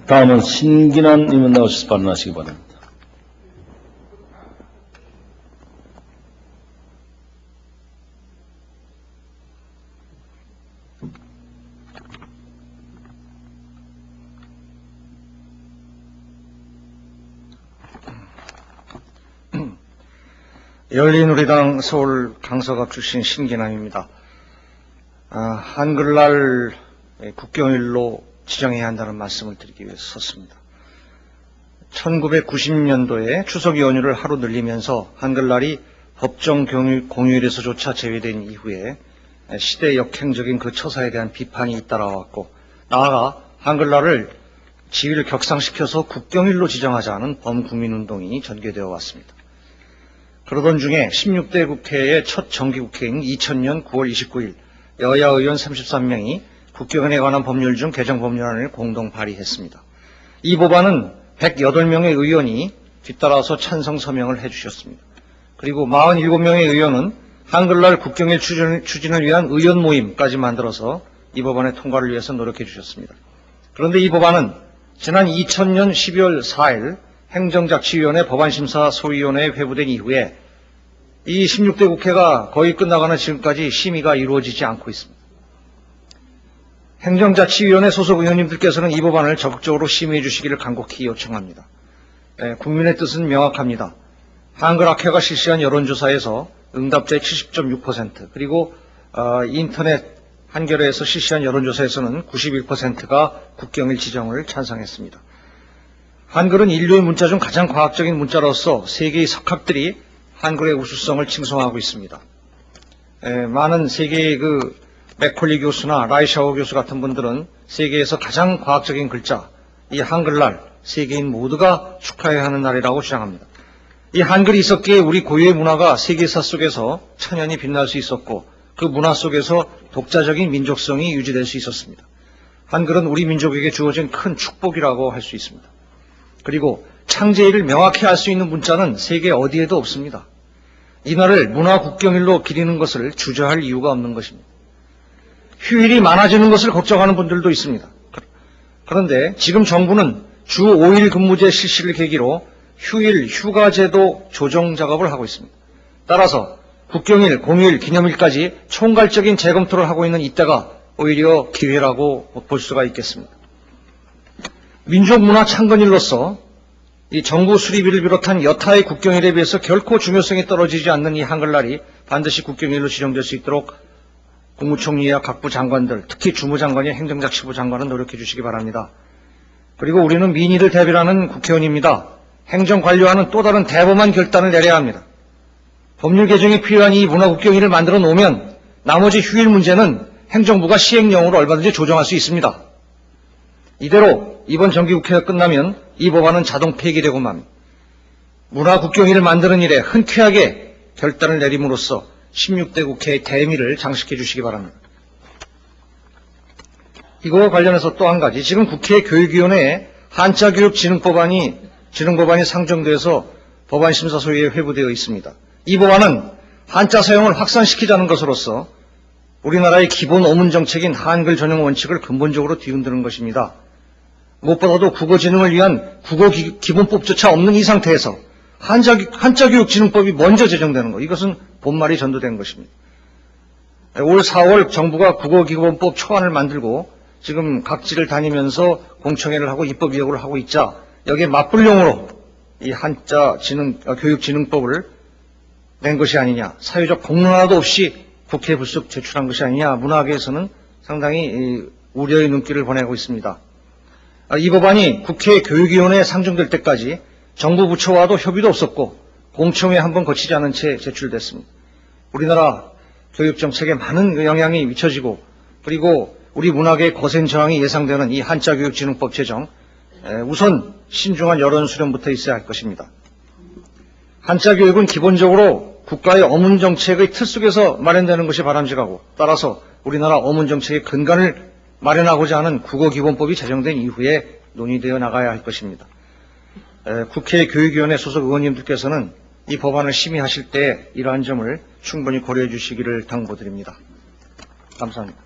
다음은 신기난 의원 나오셔서 발언하시기 바랍니다. 열린우리당 서울 강서갑 출신 신기남입니다. 한글날 국경일로 지정해야 한다는 말씀을 드리기 위해서 섰습니다. 1990년도에 추석 연휴를 하루 늘리면서 한글날이 법정 공휴일에서조차 제외된 이후에 시대 역행적인 그 처사에 대한 비판이 잇따라왔고, 나아가 한글날을 지위를 격상시켜서 국경일로 지정하자는 범국민운동이 전개되어 왔습니다. 그러던 중에 16대 국회의 첫 정기국회인 2000년 9월 29일 여야 의원 33명이 국경일에 관한 법률 중 개정 법률안을 공동 발의했습니다. 이 법안은 108명의 의원이 뒤따라서 찬성 서명을 해주셨습니다. 그리고 47명의 의원은 한글날 국경일 추진을 위한 의원 모임까지 만들어서 이 법안의 통과를 위해서 노력해 주셨습니다. 그런데 이 법안은 지난 2000년 12월 4일 행정자치위원회 법안심사 소위원회에 회부된 이후에 이 16대 국회가 거의 끝나가는 지금까지 심의가 이루어지지 않고 있습니다. 행정자치위원회 소속 의원님들께서는 이 법안을 적극적으로 심의해 주시기를 간곡히 요청합니다. 국민의 뜻은 명확합니다. 한글학회가 실시한 여론조사에서 응답자의 70.6%, 그리고 인터넷 한겨레에서 실시한 여론조사에서는 91%가 국경일 지정을 찬성했습니다. 한글은 인류의 문자 중 가장 과학적인 문자로서 세계의 석학들이 한글의 우수성을 칭송하고 있습니다. 많은 세계의 맥콜리 교수나 라이샤오 교수 같은 분들은 세계에서 가장 과학적인 글자, 이 한글날 세계인 모두가 축하해야 하는 날이라고 주장합니다. 이 한글이 있었기에 우리 고유의 문화가 세계사 속에서 천연히 빛날 수 있었고, 그 문화 속에서 독자적인 민족성이 유지될 수 있었습니다. 한글은 우리 민족에게 주어진 큰 축복이라고 할 수 있습니다. 그리고 창제일을 명확히 알 수 있는 문자는 세계 어디에도 없습니다. 이 날을 문화 국경일로 기리는 것을 주저할 이유가 없는 것입니다. 휴일이 많아지는 것을 걱정하는 분들도 있습니다. 그런데 지금 정부는 주 5일 근무제 실시를 계기로 휴일, 휴가제도 조정 작업을 하고 있습니다. 따라서 국경일, 공휴일, 기념일까지 총괄적인 재검토를 하고 있는 이때가 오히려 기회라고 볼 수가 있겠습니다. 민족문화 창건일로서 이 정부 수립일을 비롯한 여타의 국경일에 비해서 결코 중요성이 떨어지지 않는 이 한글날이 반드시 국경일로 지정될 수 있도록 국무총리와 각부 장관들, 특히 주무장관이 행정자치부 장관은 노력해 주시기 바랍니다. 그리고 우리는 민의를 대변하는 국회의원입니다. 행정관료와는 또 다른 대범한 결단을 내려야 합니다. 법률 개정이 필요한 이 문화국경일을 만들어 놓으면 나머지 휴일 문제는 행정부가 시행령으로 얼마든지 조정할 수 있습니다. 이대로 이번 정기국회가 끝나면 이 법안은 자동 폐기되고 맙니다. 문화국경일을 만드는 일에 흔쾌하게 결단을 내림으로써 16대 국회의 대미를 장식해 주시기 바랍니다. 이거와 관련해서 또 한 가지, 지금 국회 교육위원회에 한자교육진흥법안이 상정돼서 법안심사소위에 회부되어 있습니다. 이 법안은 한자 사용을 확산시키자는 것으로서 우리나라의 기본 어문정책인 한글 전용 원칙을 근본적으로 뒤흔드는 것입니다. 무엇보다도 국어진흥을 위한 국어기본법조차 없는 이 상태에서 한자교육진흥법이 먼저 제정되는 것, 이것은 본말이 전도된 것입니다. 올 4월 정부가 국어기본법 초안을 만들고 지금 각지를 다니면서 공청회를 하고 입법의혹을 하고 있자 여기에 맞불용으로 이 한자교육진흥법을 낸 것이 아니냐, 사회적 공론 하나도 없이 국회에 불쑥 제출한 것이 아니냐, 문화계에서는 상당히 우려의 눈길을 보내고 있습니다. 이 법안이 국회 교육위원회에 상정될 때까지 정부 부처와도 협의도 없었고 공청회 한번 거치지 않은 채 제출됐습니다. 우리나라 교육정책에 많은 영향이 미쳐지고, 그리고 우리 문학의 거센 저항이 예상되는 이 한자교육진흥법 제정, 우선 신중한 여론 수렴부터 있어야 할 것입니다. 한자교육은 기본적으로 국가의 어문정책의 틀 속에서 마련되는 것이 바람직하고, 따라서 우리나라 어문정책의 근간을 마련하고자 하는 국어기본법이 제정된 이후에 논의되어 나가야 할 것입니다. 국회 교육위원회 소속 의원님들께서는 이 법안을 심의하실 때 이러한 점을 충분히 고려해 주시기를 당부드립니다. 감사합니다.